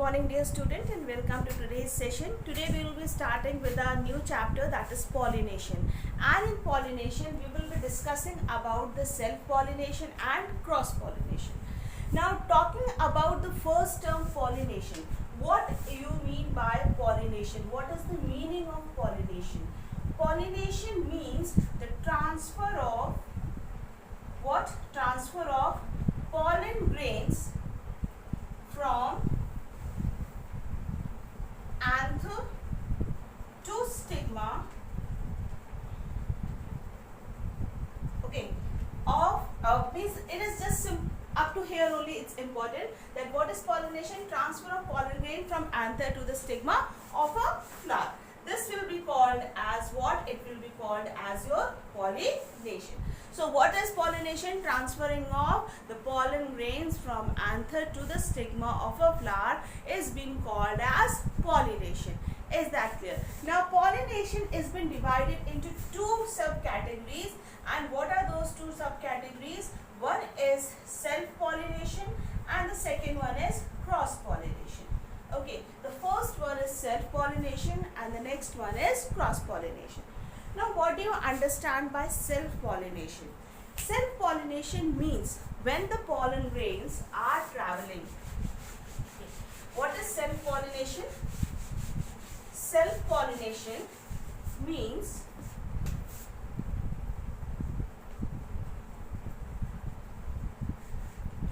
morning dear student and welcome to today's session. Today we will be starting with a new chapter, that is pollination. And in pollination we will be discussing about the self-pollination and cross-pollination. Now talking about the first term, pollination. What you mean by pollination? What is the meaning of pollination? Pollination means the transfer of what? Transfer of pollen grains from anther to stigma, okay, of means it is just up to here only. It's important that what is pollination? Transfer of pollen grain from anther to the stigma of a flower. This will be called as what? It will be called as your pollination. So what is pollination? Transferring of the pollen grains from anther to the stigma of a flower is being called as pollination. Is that clear? Now pollination is been divided into two subcategories, and what are those two subcategories? One is self-pollination and the second one is cross-pollination. Okay, the first one is self-pollination and the next one is cross-pollination. Now what do you understand by self-pollination? Self-pollination means when the pollen grains are traveling. What is self-pollination? Self-pollination means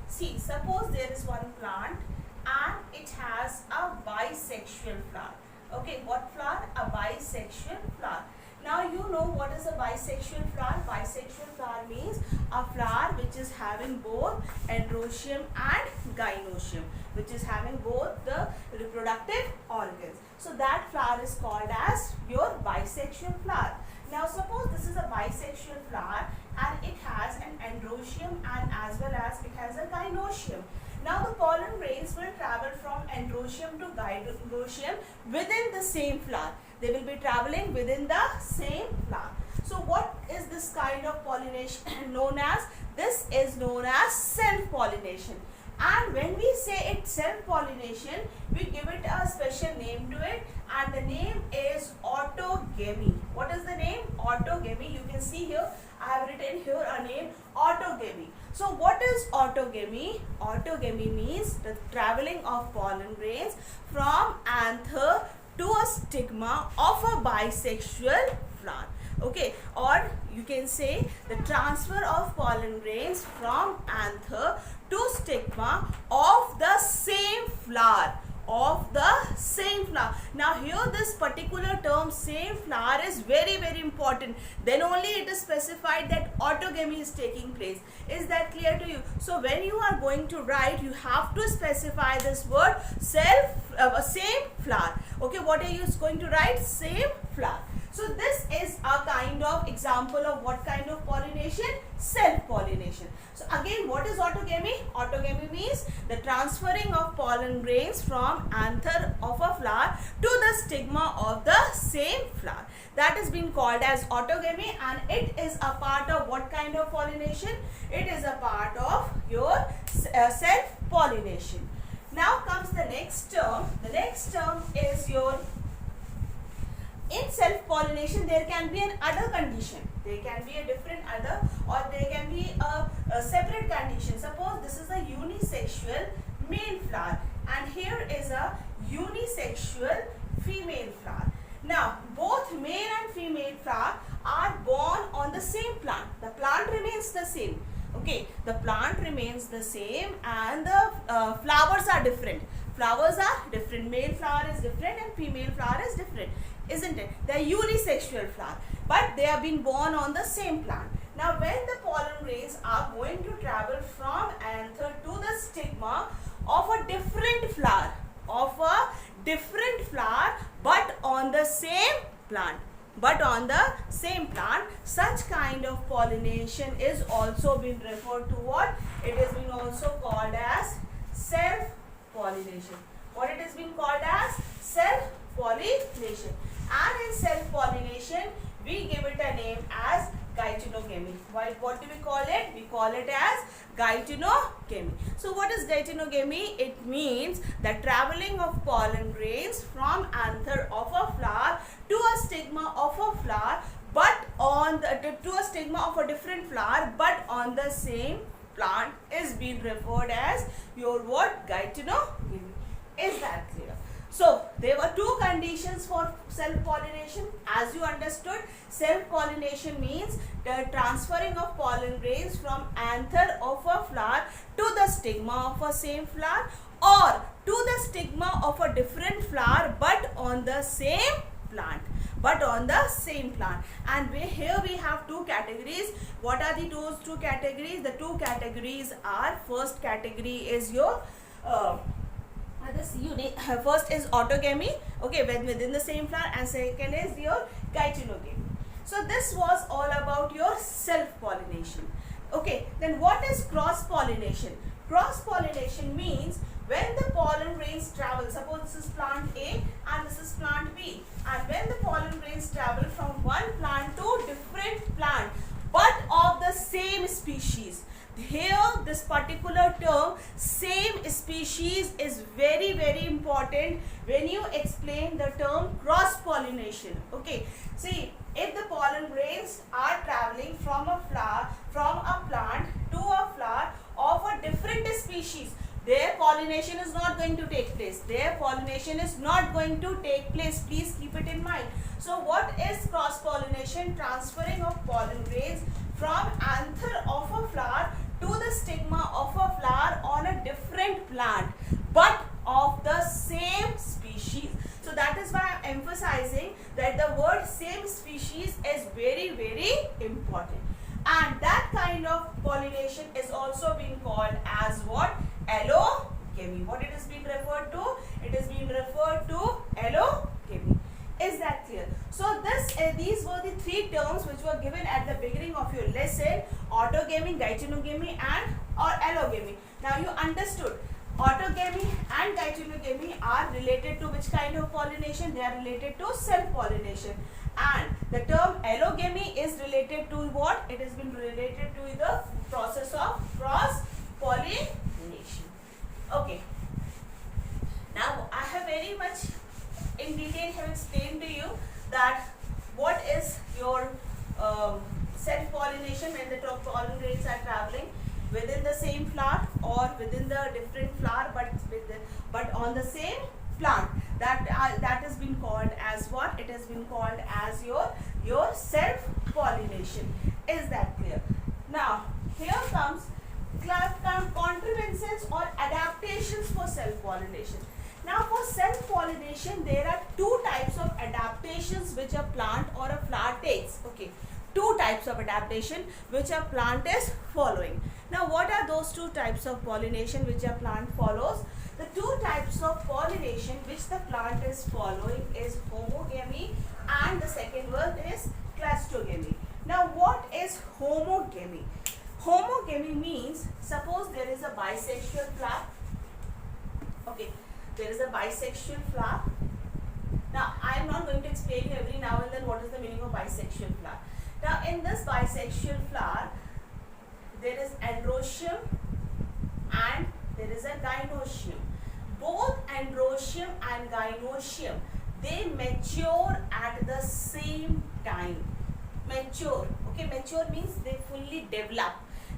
see, suppose there is one plant and it has a bisexual flower. Okay, what flower? A bisexual flower. Now you know what is a bisexual flower. Bisexual flower means a flower which is having both androecium and gynoecium, which is having both the reproductive organs. So that flower is called as your bisexual flower. Now suppose this is a bisexual flower and it has an androecium and as well as it has a gynoecium. Now the pollen grains will travel from androecium to gynoecium within the same flower. They will be traveling within the same flower. So what is this kind of pollination known as? This is known as self-pollination. And when we say it's self-pollination, we give it a special name to it, and the name is autogamy. What is the name? Autogamy. You can see here, I have written here a name, autogamy. So what is autogamy? Autogamy means the traveling of pollen grains from anther to a stigma of a bisexual flower. Okay, or you can say the transfer of pollen grains from anther to stigma of the same flower. Of the same flower. Now here this particular term same flower is very important. Then only it is specified that autogamy is taking place. Is that clear to you? So when you are going to write, you have to specify this word same flower. Okay, what are you going to write? Same flower. So this is a kind of example of what kind of pollination? Self-pollination. So again, what is autogamy? Autogamy means the transferring of pollen grains from anther of a flower to the stigma of the same flower. That is being called as autogamy, and it is a part of what kind of pollination? It is a part of your self-pollination. Now comes the next term. The next term is your in self-pollination. There can be an other condition. There can be a different other, or there can be a separate condition. Suppose this is a unisexual male flower and here is a unisexual female flower. Now both male and female flower are born on the same plant. The plant remains the same. Okay, the plant remains the same and the flowers are different. Flowers are different. Male flower is different and female flower is different, isn't it? They are unisexual flower, but they have been born on the same plant. Now when the pollen grains are going to travel from anther to the stigma of a different flower, but on the same plant, such kind of pollination is also been referred to what? It is been also called as self-pollination. What it is being called as? Self-pollination. And in self-pollination, we give it a name as Gytenogamy. What do we call it? We call it as gytenogamy. So what is gytenogamy? It means the traveling of pollen grains from anther of a flower to a stigma of a flower, but on the to a stigma of a different flower, but on the same plant, is being referred as your what? Gytenogamy. Is that clear? So there were two conditions for self-pollination. As you understood, self-pollination means the transferring of pollen grains from anther of a flower to the stigma of a same flower, or to the stigma of a different flower but on the same plant. And here we have two categories. What are those two categories? The two categories are, first category is your first is autogamy, okay, when within the same flower, and second is your gytenogamy. So this was all about your self-pollination. Okay, then what is cross-pollination? Cross-pollination means when the pollen grains travel, suppose this is plant A and this is plant B, and when the pollen grains travel from one plant to different plant but of the same species. Here this particular term same species is very important when you explain the term cross pollination. Okay, see, if the pollen grains are traveling from a plant to a flower of a different species, their pollination is not going to take place. Please keep it in mind. So what is cross pollination? Transferring of pollen grains from anther of a flower to the stigma of a flower on a different plant but of the same species. So that is why I am emphasizing that the word same species is very important. And that kind of pollination is also being called as what? Allogamy. What it is being referred to? It is being referred to allogamy. Is that clear? So these were the three terms which were given at the beginning of your lesson: autogamy, gytenogamy and allogamy. Now you understood autogamy and gytenogamy are related to which kind of pollination? They are related to self-pollination. And the term allogamy is related to what? It has been related to the process of cross-pollination. Okay. Now I have very much in detail have explained to you that what is your self-pollination when the pollen grains are traveling within the same flower or within the different flower but on the same plant. That has been called as what? It has been called as your self-pollination. Is that clear? Now here comes contrivances or adaptations for self-pollination. Now for self-pollination there are two types of adaptations which a plant or a flower takes. Okay, two types of adaptation which a plant is following. Now what are those two types of pollination which a plant follows? The two types of pollination which the plant is following is homogamy and the second one is clastogamy. Now what is homogamy? Homogamy means, suppose there is a bisexual flower. Okay, there is a bisexual flower. Now I am not going to explain you every now and then what is the meaning of bisexual flower. Now in this bisexual flower there is androecium and there is a gynoecium. Both androecium and gynoecium, they mature at the same time. Mature, okay, mature means they fully develop.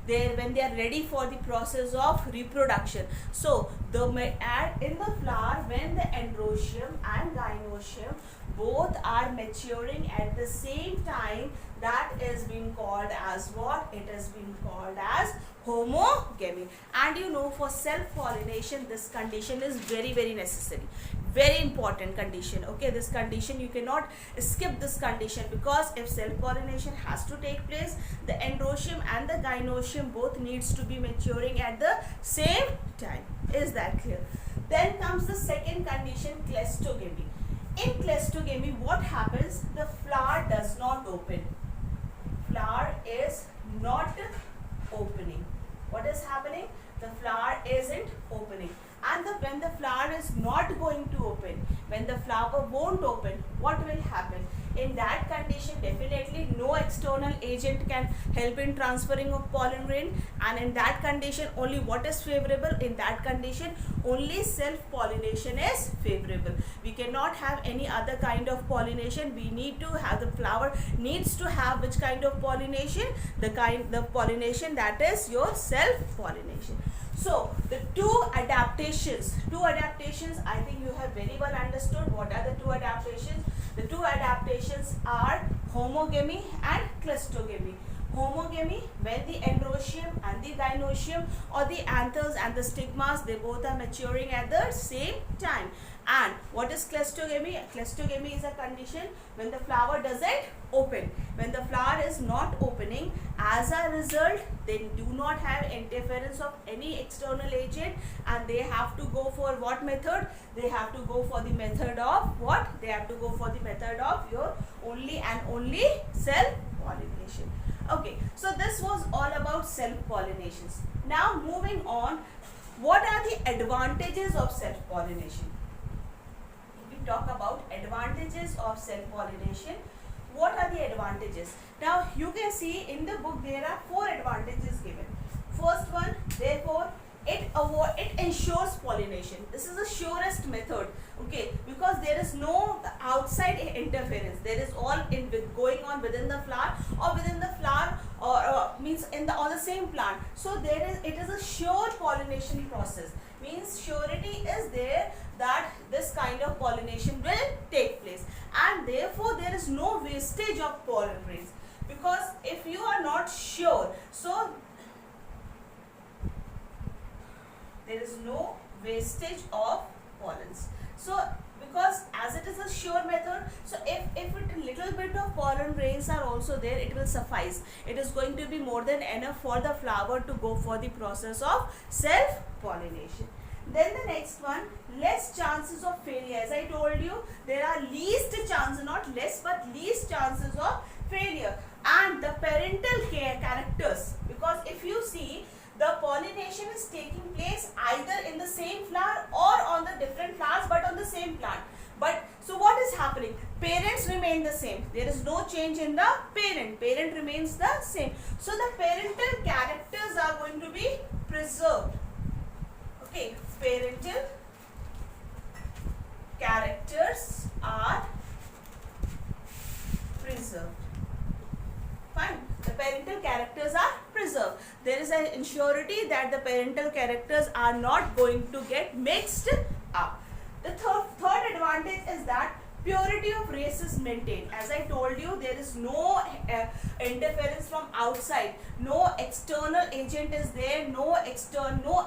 When they are ready for the process of reproduction. So in the flower, when the androecium and gynoecium both are maturing at the same time, that is being called as what? It is being called as homogamy. And you know, for self-pollination this condition is very necessary, very important condition. Okay, this condition you cannot skip this condition, because if self-pollination has to take place, the androecium and the gynoecium both needs to be maturing at the same time. Is that clear? Then comes the second condition, clastogamy. In clastogamy what happens? The flower does not open. Flower is not opening. What is happening? The flower isn't opening. And when the flower is not going to open, when the flower won't open, what will happen? In that condition, definitely no external agent can help in transferring of pollen grain, and in that condition only what is favorable? In that condition only self pollination is favorable. We cannot have any other kind of pollination. We need to have, the flower needs to have which kind of pollination? The pollination that is your self pollination. So the two adaptations I think you have very well understood. What are the two adaptations? The two adaptations are homogamy and clustogamy. Homogamy, when the androecium and the gynoecium, or the anthers and the stigmas, they both are maturing at the same time. And what is clustogamy? Clustogamy is a condition when the flower doesn't open. When the flower is not opening, as a result they do not have interference of any external agent, and they have to go for what method? They have to go for the method of what? They have to go for the method of your only and only self pollination. Okay, so this was all about self pollinations. Now moving on, what are the advantages of self pollination? If we talk about advantages of self pollination, what are the advantages? Now you can see in the book there are 4 advantages given. First one, therefore it ensures pollination. This is the surest method, okay, because there is no outside interference. There is all in with going on within the flower, or within the flower, or means in the on the same plant. So there is, it is a sure pollination process. Means surety is there that this kind of pollination will take place, and therefore there is no wastage of pollen grains, because if you are not sure, so there is no wastage of pollens. So because as it is a sure method, so if a little bit of pollen grains are also there, it will suffice. It is going to be more than enough for the flower to go for the process of self pollination. Then the next one, less chances of failure. As I told you, there are least chances, not less but least chances of failure. And the parental characters, because if you see, the pollination is taking place either in the same flower or on the different flowers, but on the same plant. But so what is happening? Parents remain the same. There is no change in the parent. Parent remains the same. So the parental characters are going to be preserved. Okay, parental characters are preserved. Fine. The parental characters are preserved. There is an ensurety that the parental characters are not going to get mixed up. The third advantage is that purity of race is maintained. As I told you, there is no interference from outside. No external agent is there. No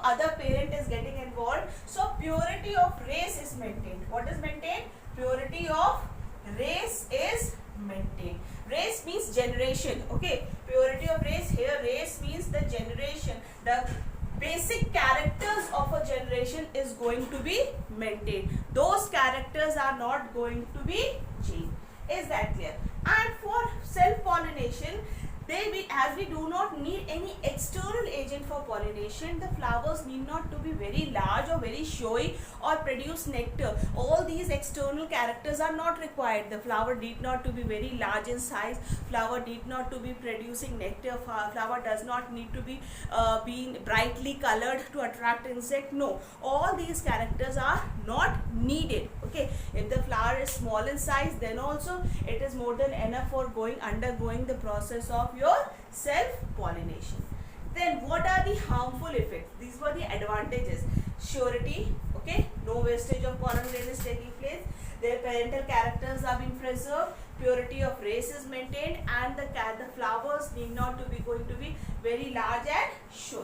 other parent is getting involved. So purity of race is maintained. What is maintained? Purity of race is maintained. Race means generation. Okay, purity of race, here race means the generation. The basic characters of a generation is going to be maintained. Those characters are not going to be changed. Is that clear? And for self pollination, as we do not need any external agent for pollination, the flowers need not to be very large or very showy or produce nectar. All these external characters are not required. The flower need not to be very large in size. Flower need not to be producing nectar. Flower does not need to be being brightly colored to attract insect. No, all these characters are not needed. Okay, if the flower is small in size, then also it is more than enough for undergoing the process of your self pollination. Then what are the harmful effects? These were the advantages. Surety, okay, no wastage of pollen grain is taking place. Their parental characters are being preserved. Purity of race is maintained, and the flowers need not to be going to be very large and showy.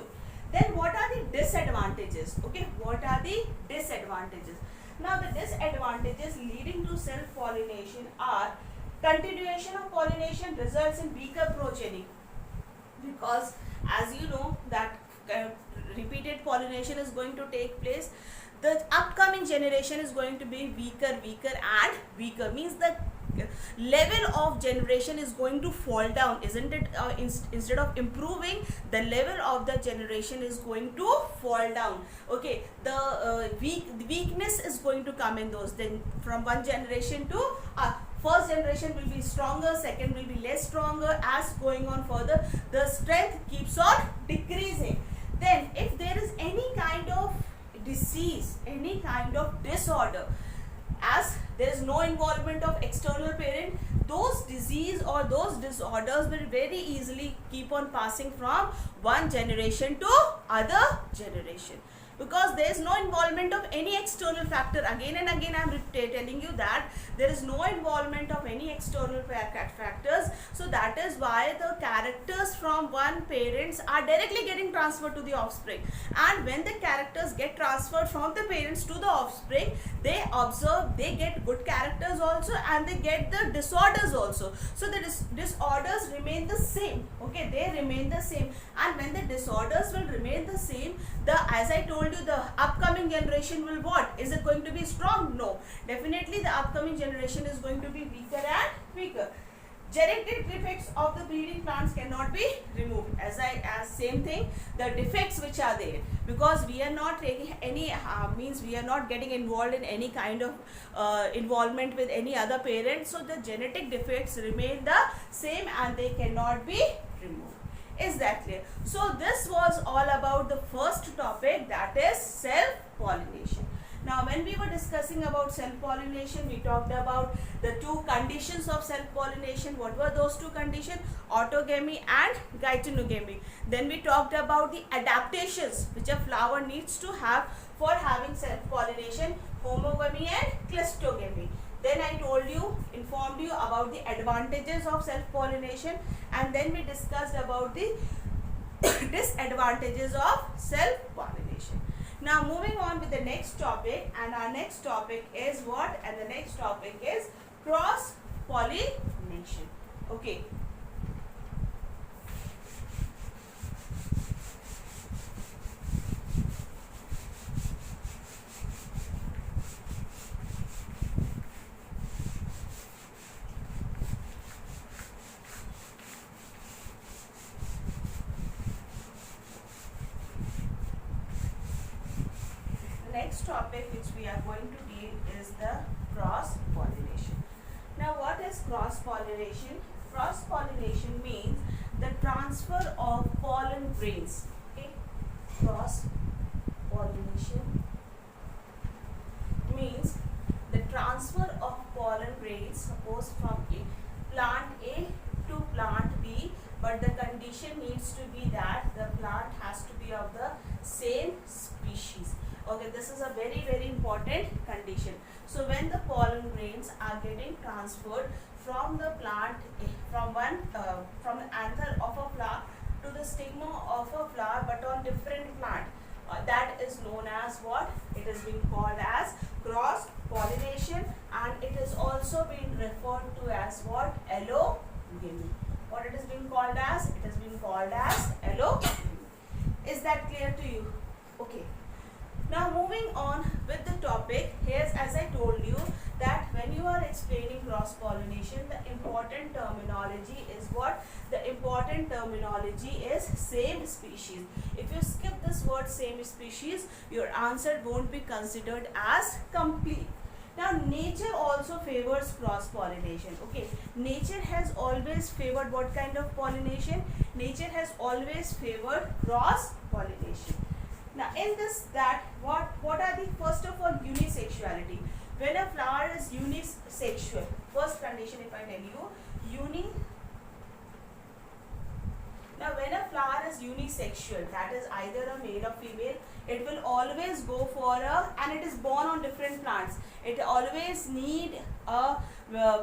Then what are the disadvantages? Okay, what are the disadvantages? Now the disadvantages leading to self pollination are continuation of pollination results in weaker progeny, because as you know that repeated pollination is going to take place. The upcoming generation is going to be weaker and weaker, means the level of generation is going to fall down, isn't it? Instead of improving, the level of the generation is going to fall down. Okay, the weakness is going to come in those, then from one generation to First generation will be stronger, second will be less stronger. As going on further, the strength keeps on decreasing. Then if there is any kind of disease, any kind of disorder, as there is no involvement of external parent, those disease or those disorders will very easily keep on passing from one generation to other generation, because there is no involvement of any external factor. Again and again I am telling you that there is no involvement of any external factors. So that is why the characters from one parents are directly getting transferred to the offspring, and when the characters get transferred from the parents to the offspring, they observe, they get good characters also, and they get the disorders also. So the disorders remain the same. Okay, they remain the same, and when the disorders will remain the same, the, as I told you, the upcoming generation will what? Is it going to be strong? No. Definitely the upcoming generation is going to be weaker and weaker. Genetic defects of the breeding plants cannot be removed. As same thing, the defects which are there, because we are not taking any means we are not getting involved in any kind of involvement with any other parent. So the genetic defects remain the same and they cannot be removed. Is that clear? So this was all about the first topic, that is self-pollination. Now when we were discussing about self-pollination, we talked about the two conditions of self-pollination. What were those two conditions? Autogamy and geitonogamy. Then we talked about the adaptations which a flower needs to have for having self-pollination, homogamy and cleistogamy. Then I informed you about the advantages of self-pollination, and then we discussed about the disadvantages of self-pollination. Now moving on with the next topic, and our next topic is what? And the next topic is cross-pollination. Okay. Next topic which we are going to deal is the cross-pollination. Now what is cross-pollination? Cross-pollination means the transfer of pollen grains. Okay? Cross-pollination means the transfer of pollen grains, suppose from plant A to plant B, but the condition needs to be that the plant has to be of the same species. Okay, this is a very important condition. So when the pollen grains are getting transferred from the plant, from the anther of a flower to the stigma of a flower, but on different plant, that is known as what? It is being called as cross pollination, and it is also being referred to as what? Allogamy. What it is being called as? It is being called as allogamy. Is that clear to you? Okay. Now moving on with the topic, here's, as I told you, that when you are explaining cross-pollination, the important terminology is what? The important terminology is same species. If you skip this word same species, your answer won't be considered as complete. Now nature also favors cross-pollination. Okay, nature has always favored what kind of pollination? Nature has always favored cross-pollination. Now in this, that what are the, first of all, unisexuality. When a flower is unisexual, first condition if I tell you, now when a flower is unisexual, that is either a male or female, it will always go for and it is born on different plants. It always need a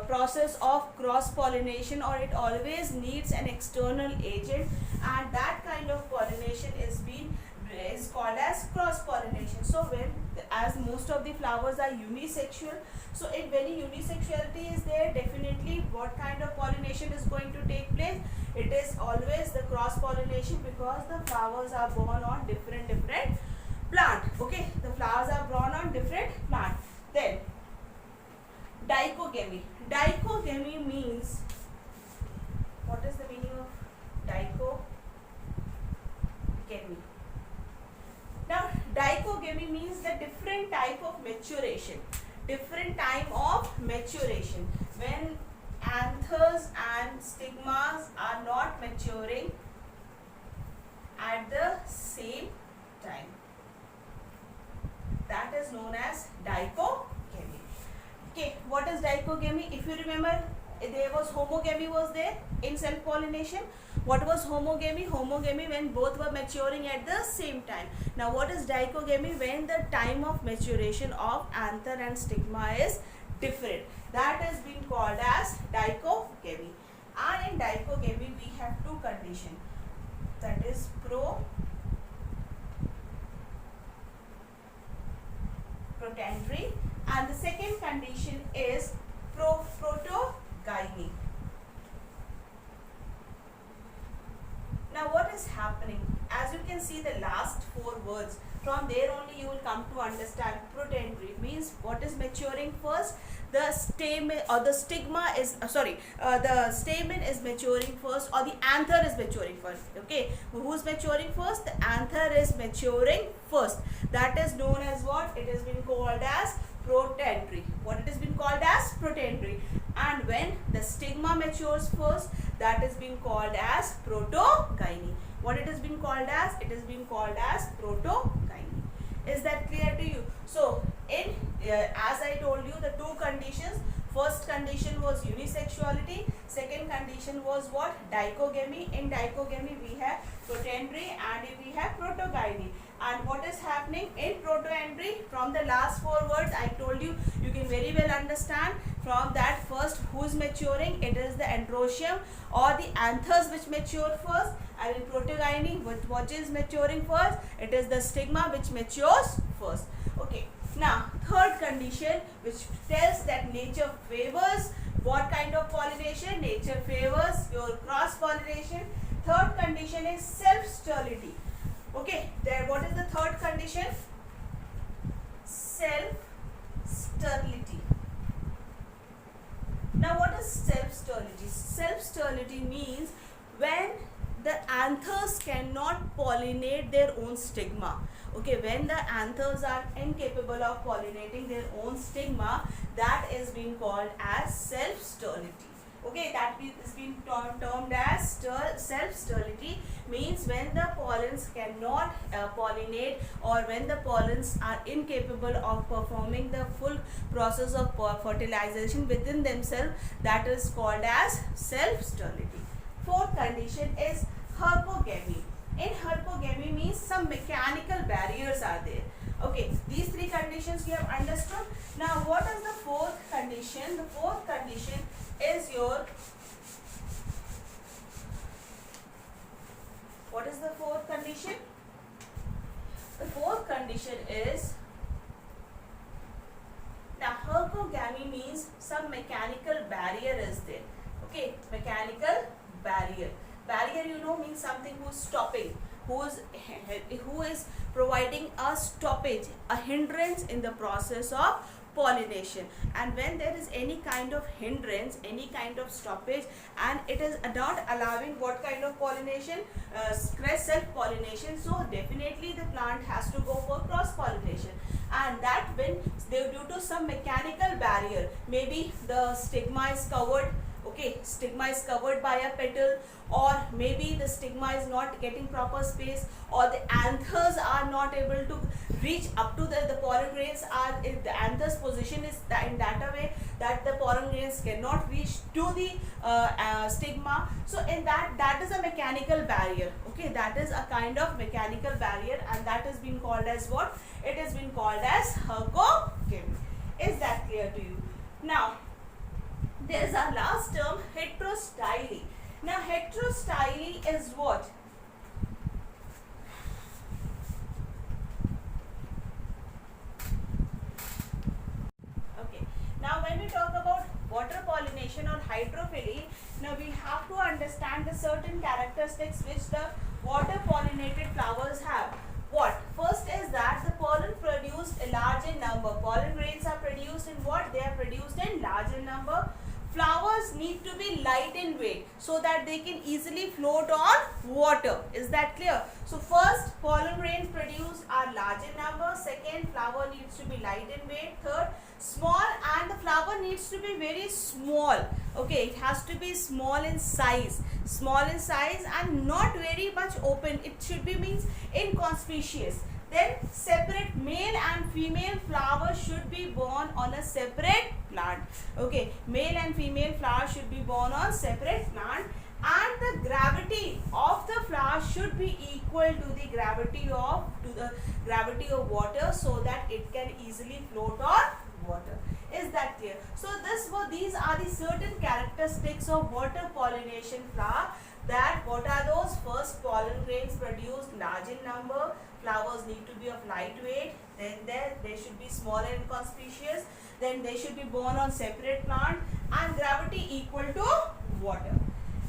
process of cross-pollination, or it always needs an external agent, and that kind of pollination is called as cross-pollination. So when, as most of the flowers are unisexual, so if any unisexuality is there, definitely what kind of pollination is going to take place? It is always the cross-pollination, because the flowers are born on different plant. Okay, the flowers are born on different plant. Then dichogamy. Dichogamy means, what is the meaning of dichogamy? Now dichogamy means the different type of maturation. Different time of maturation. when anthers and stigmas are not maturing at the same time. That is known as dichogamy. Okay, what is dichogamy? If you remember, there was homogamy was there in self-pollination. What was homogamy? Homogamy when both were maturing at the same time. Now what is dichogamy? When the time of maturation of anther and stigma is different. That has been called as dichogamy. And in dichogamy we have two conditions. That is protandry, and the second condition is protogyny. Now what is happening? As you can see the last four words, from there only you will come to understand. Protandry means what is maturing first. The stamen or the stigma is the stamen is maturing first, or the anther is maturing first. Okay, who's maturing first? The anther is maturing first. That is known as what? It has been called as protandry. What it has been called as? Protandry. And when the stigma matures first, that is being called as protogyny. What it has been called as? It has been called as protogyny. Is that clear to you? So in as I told you, the two conditions. First condition was unisexuality. Second condition was what? Dichogamy. In dichogamy we have protandry and we have protogyny. And what is happening in protandry? From the last four words I told you, you can very well understand. From that, first who is maturing? It is the androecium or the anthers which mature first. And in protogyny, what is maturing first? It is the stigma which matures first. Okay. Now, third condition which tells that nature favors what kind of pollination? Nature favors your cross pollination. Third condition is self-sterility. Okay, there what is the third condition? Self-sterility. Now what is self-sterility? Self-sterility means when the anthers cannot pollinate their own stigma. Okay, when the anthers are incapable of pollinating their own stigma, that is being called as self-sterility. Okay, that is being termed as self-sterility, means when the pollens cannot pollinate, or when the pollens are incapable of performing the full process of fertilization within themselves, that is called as self-sterility. Fourth condition is hypogamy. In hypogamy means some mechanical barriers are there. Okay, these three conditions you have understood. Now what is the fourth condition? The fourth condition is your, what is the fourth condition? The fourth condition is, now hypogamy means some mechanical barrier is there. Okay, mechanical barrier. Barrier, you know, means something who's stopping, who is providing a stoppage, a hindrance in the process of pollination. And when there is any kind of hindrance, any kind of stoppage, and it is not allowing what kind of pollination? Self-pollination. So definitely the plant has to go for cross-pollination. And that when due to some mechanical barrier, maybe the stigma is covered. Okay, stigma is covered by a petal, or maybe the stigma is not getting proper space, or the anthers are not able to reach up to the pollen grains are, if the anther's position is in that a way that the pollen grains cannot reach to the stigma. So in that is a mechanical barrier. Okay, that is a kind of mechanical barrier, and that is being called as what? It has been called as hypogamy. Is that clear to you? Now there is our last term, heterostyly. Now heterostyly is what? Okay. Now when we talk about water pollination or hydrophily, now we have to understand the certain characteristics which the water pollinated flowers have. What? First is that the pollen produced a larger number. Pollen grains are produced in what? They are produced in larger number. Flowers need to be light in weight so that they can easily float on water. Is that clear? So first, pollen grains produced are large in number. Second, flower needs to be light in weight. Third, small, and the flower flower needs to be very small. Okay, it has to be small in size, and not very much open. It should be means inconspicuous. Then separate male and female flowers should be born on a separate plant. Okay, male and female flowers should be born on separate plant, and the gravity of the flower should be equal to the gravity of water, so that it can easily float on water. Is that clear? So these are the certain characteristics of water pollination flower. That what are those? First, pollen grains produced large in number. Flowers need to be of lightweight. Then they should be small and inconspicuous. Then they should be born on separate plant, and gravity equal to water.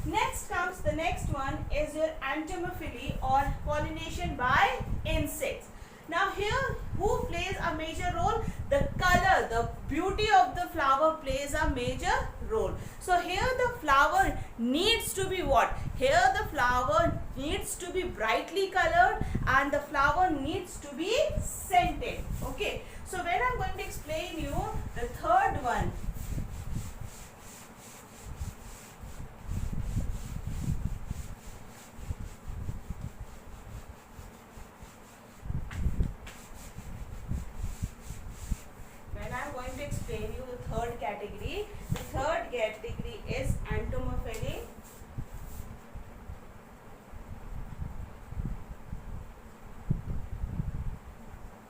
Next comes the next one is your entomophily, or pollination by insects. Now here, who plays a major role? The color, the beauty of the flower plays a major role. So here the flower needs to be what? Here the flower needs to be brightly colored, and the flower needs to be scented. Okay. So when I'm going to explain you the third one, the third category is entomophily.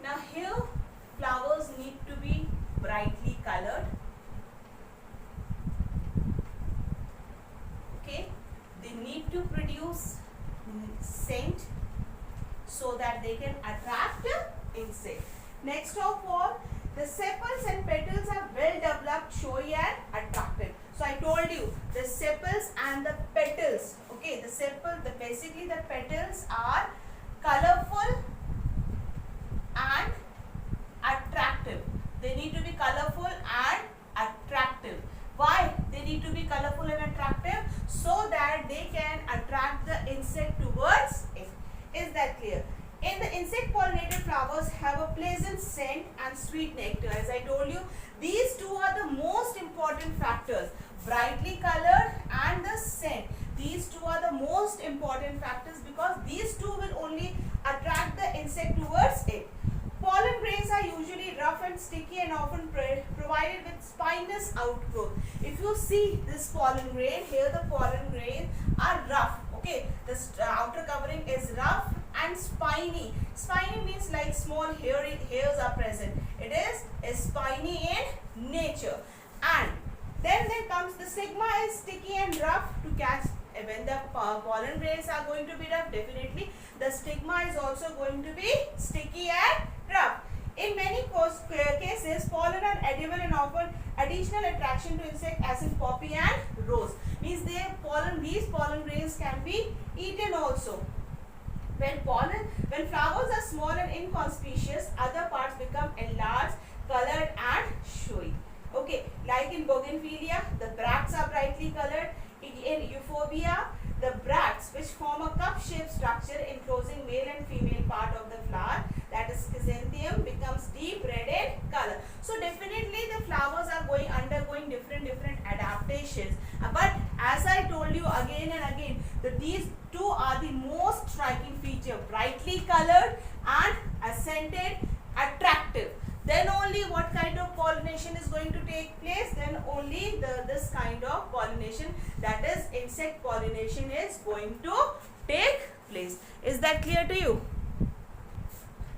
Now here flowers need to be brightly colored. Okay, they need to produce scent so that they can attract insect. Next of all, the sepals and petals are well developed, showy and attractive. So I told you the sepals and the petals. Okay, basically the petals are colorful and attractive. They need to be colorful and attractive. Why they need to be colorful and attractive? So that they can attract the insect towards it. Is that clear? In the insect pollinated flowers have a pleasant scent and sweet nectar. As I told you, these two are the most important factors. Brightly colored and the scent. These two are the most important factors, because these two will only attract the insect towards it. Pollen grains are usually rough and sticky and often provided with spinous outgrowth. If you see this pollen grain, here the pollen grains are rough. Okay, the outer covering is rough and spiny. Spiny means like small hairs are present. It is spiny in nature. And then there comes the stigma is sticky and rough to catch. When the pollen grains are going to be rough, definitely the stigma is also going to be sticky and rough. In many cases, pollen are edible and offer additional attraction to insect, as in poppy and rose. Means these pollen grains can be eaten also. When flowers are small and inconspicuous, other parts become enlarged, colored and showy. Okay, like in bougainvillea, the bracts are brightly colored. In euphorbia, the bracts, which form a cup-shaped structure enclosing male and female part of the flower, that is chrysanthemum, becomes deep red in color. So definitely the flowers are undergoing different adaptations. But as I told you again and again, that these two are the most striking feature: brightly colored and scented, attractive. Then only what kind of pollination is going to take place? Then only this kind of pollination, that is insect pollination, is going to take place. Is that clear to you?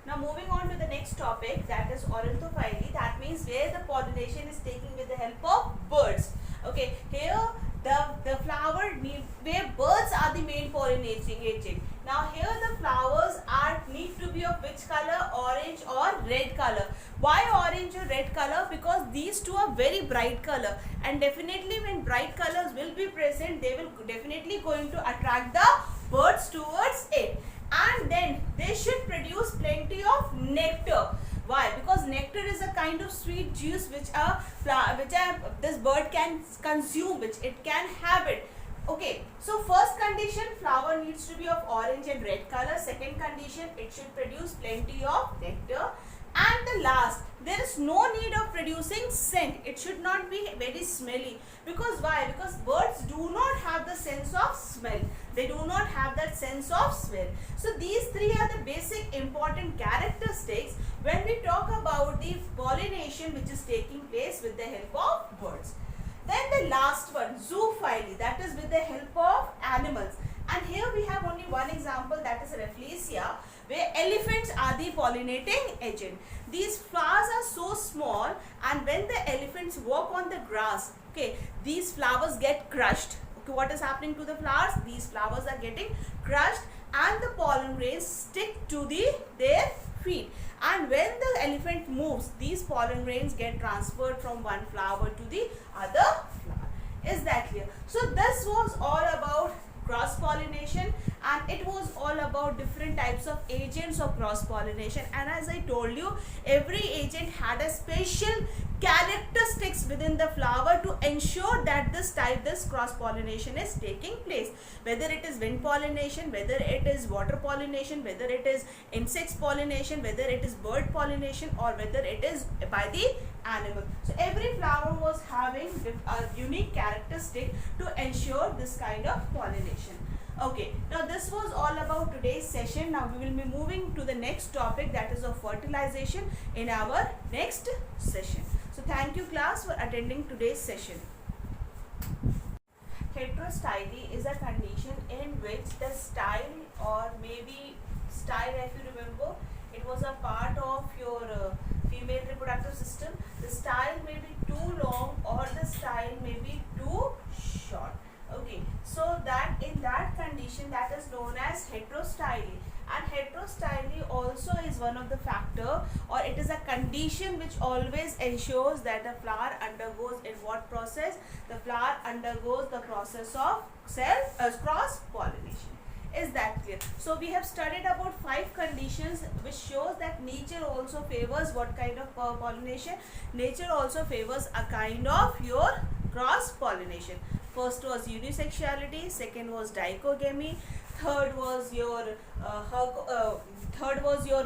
Now moving on to the next topic, that is ornithophyly. That means where the pollination is taken with the help of birds. Okay, here the flower where birds are the main pollinating agent. Now here the flowers need to be of which color? Orange or red color. Why orange or red color? Because these two are very bright color, and definitely when bright colors will be present, they will definitely going to attract the birds towards it. And then they should produce plenty of nectar. Why? Because nectar is a kind of sweet juice which this bird can consume, which it can have it. Okay, so first condition, flower needs to be of orange and red color. Second condition, it should produce plenty of nectar. And the last, there is no need of producing scent. It should not be very smelly. Because why? Because birds do not have the sense of smell. They do not have that sense of smell. So these three are the basic important characteristics when we talk about the pollination which is taking place with the help of birds. Then the last one, zoophily, that is with the help of animals. And here we have only one example, that is Rafflesia, where elephants are the pollinating agent. These flowers are so small, and when the elephants walk on the grass, okay, these flowers get crushed. Okay, what is happening to the flowers? These flowers are getting crushed and the pollen grains stick to their feet. And when the elephant moves, these pollen grains get transferred from one flower to the other flower. Is that clear? So this was all about cross pollination, and it was all about different types of agents of cross pollination. And as I told you, every agent had a special characteristics within the flower to ensure that this cross pollination is taking place, whether it is wind pollination, whether it is water pollination, whether it is insects pollination, whether it is bird pollination, or whether it is by the animal. So every flower was having a unique characteristic to ensure this kind of pollination. Okay, now this was all about today's session. Now we will be moving to the next topic, that is of fertilization, in our next session. So thank you class for attending today's session. Heterostyle is a condition in which the style, or maybe style, if you remember, it was a part of your female reproductive system. The style may be too long or the style may be too short. Okay, so that in that condition, that is known as heterostyle. And heterostyle also is one of the factor, or it is a condition which always ensures that the flower undergoes in what process? The flower undergoes the process of cross pollination. Is that clear? So we have studied about 5 conditions which shows that nature also favors what kind of pollination? Nature also favors a kind of your cross pollination. First was unisexuality, second was dichogamy, third was your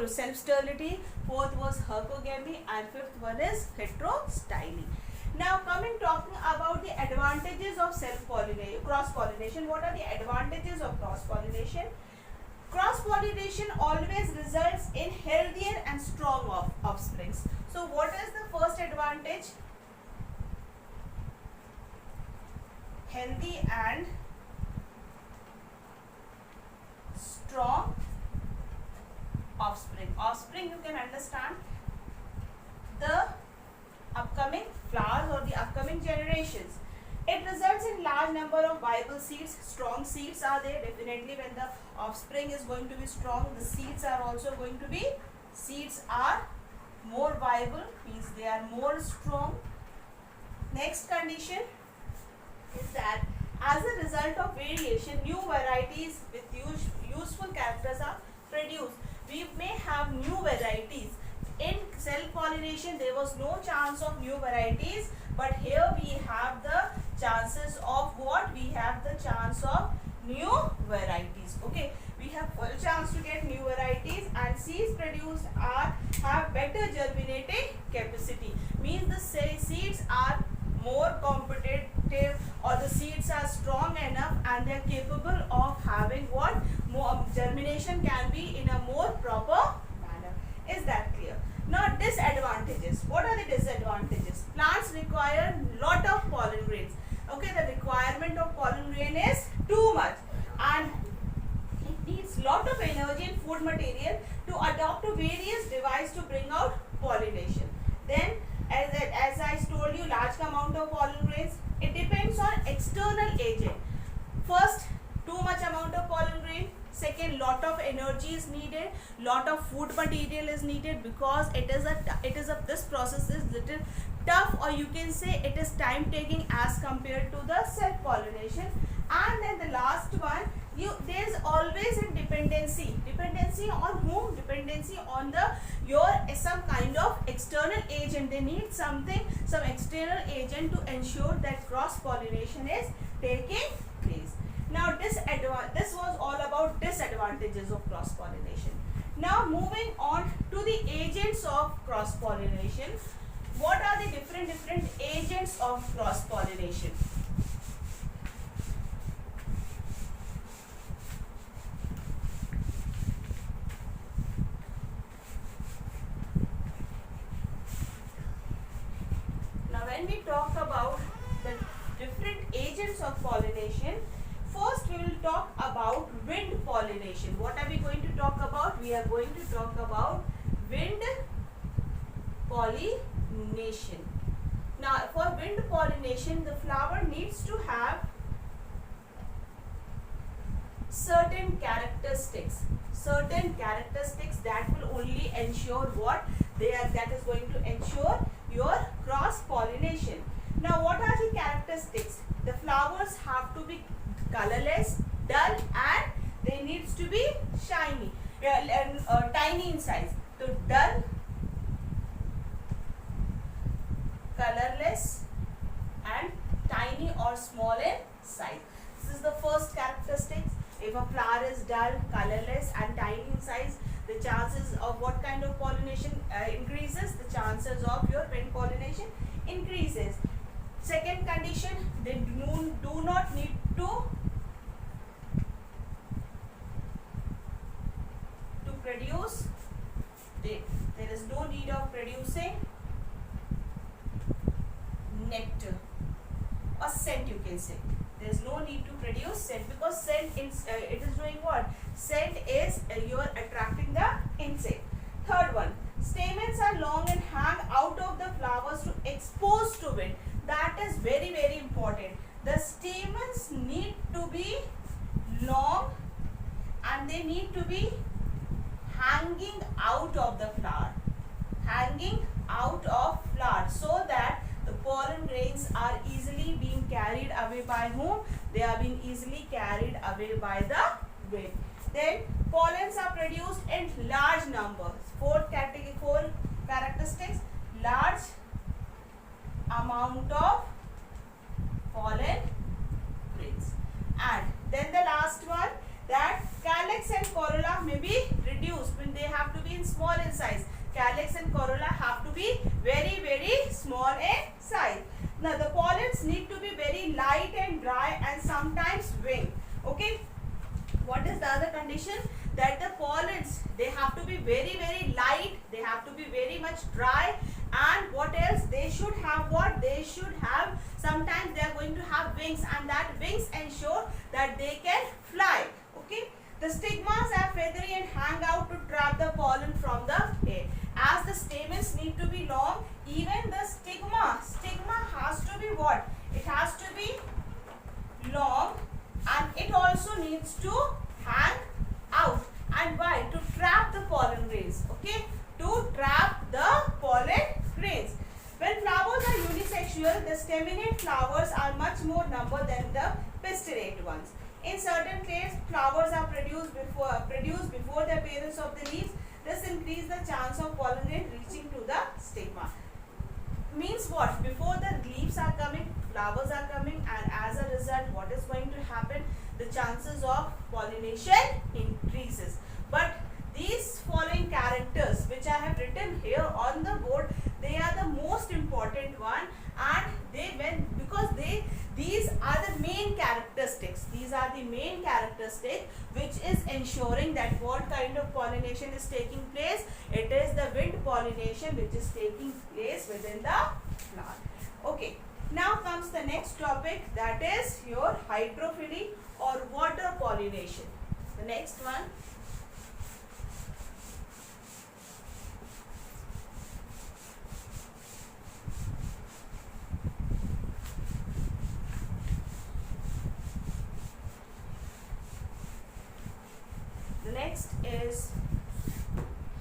self-sterility, fourth was hercogamy, and fifth one is heterostyle. Now talking about the advantages of cross-pollination. What are the advantages of cross-pollination? Cross-pollination always results in healthier and strong offsprings. So what is the first advantage? Healthy and strong offspring. Offspring, you can understand the upcoming flowers or the upcoming generations. It results in large number of viable seeds. Strong seeds are there. Definitely when the offspring is going to be strong, the seeds are also going to be, seeds are more viable, means they are more strong. Next condition is that as a result of variation, new varieties with useful characters are produced. We may have new varieties. In self-pollination, there was no chance of new varieties, but here we have the chances of what? We have the chance of new varieties. Okay, we have full chance to get new varieties, and seeds produced have better germinating capacity. Means the seeds are more competitive, or the seeds are strong enough and they are capable of having what? More germination can be in a more proper manner. Is that clear? Now disadvantages. What are the disadvantages? Plants require lot of pollen grains. Okay, the requirement of pollen grain is too much, and it needs lot of energy and food material to adopt to various devices to bring out pollination. Then as I told you, large amount of pollen grains. It depends on external agent. First, too much amount of pollen grain. Second, lot of energy is needed, lot of food material is needed, because this process is little tough, or you can say it is time taking as compared to the self pollination. And then the last one, there is always a dependency on whom? Dependency on some kind of external agent. They need some external agent to ensure that cross pollination is taking place. Now this was all about disadvantages of cross pollination. Now moving on to the agents of cross pollination. What are the different agents of cross pollination? Now when we talk about the different agents of pollination, first we will talk about wind pollination. What are we going to talk about? We are going to talk about wind pollination. Now for wind pollination, the flower needs to have certain characteristics that will only ensure what they are, that is going to ensure your cross pollination. Now what are the characteristics? The flowers have to be colorless, dull, and they needs to be shiny and tiny in size. So dull, colorless, and tiny or small in size. This is the first characteristic. If a flower is dull, colorless, and tiny in size, the chances of what kind of pollination increases? The chances of your wind pollination increases. Second condition, they do not need to produce, there is no need of producing nectar or scent, you can say. There is no need to produce scent, because scent it is doing what? Scent is you are attracting the insect. Third one, stamens are long and hang out of the flowers to expose to wind. That is very important. The stamens need to be long and they need to be hanging out of the flower, so that the pollen grains are easily being carried away by whom? They are being easily carried away by the wind. Then pollens are produced in large numbers. Four characteristics: large amount of pollen grains. And then the last one, that calyx and corolla may be reduced when they have to be in small in size. Calyx and corolla have to be very small in size. Now the pollens need to be very light and dry and sometimes wing. Okay. What is the other condition? That the pollens, they have to be very light, they have to be very much dry, and what else? They should have what? They should have, sometimes they are going to have wings, and that wings ensure that they can fly. Okay. The stigmas are feathery and hang out to trap the pollen from the air. As the stamens need to be long, even the stigma has to be what? It has to be long, and it also needs to hang out. And why? To trap the pollen grains. Okay, to trap the pollen grains. When flowers are unisexual, the staminate flowers are much more number than the pistillate ones. In certain cases, flowers are produced before the appearance of the leaves. This increases the chance of pollen grain reaching to the stigma. Means what? Before the leaves are coming, flowers are coming, and as a result, what is going to happen? The chances of pollination increases. But these following characters which I have written here on the board, they are the most important one, and these are the main characteristics. These are the main characteristics which is ensuring that what kind of pollination is taking place. It is the wind pollination which is taking place within the flower. Okay. Now comes the next topic, that is your hydrophily or water pollination. The next one. The next is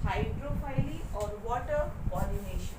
hydrophily or water pollination.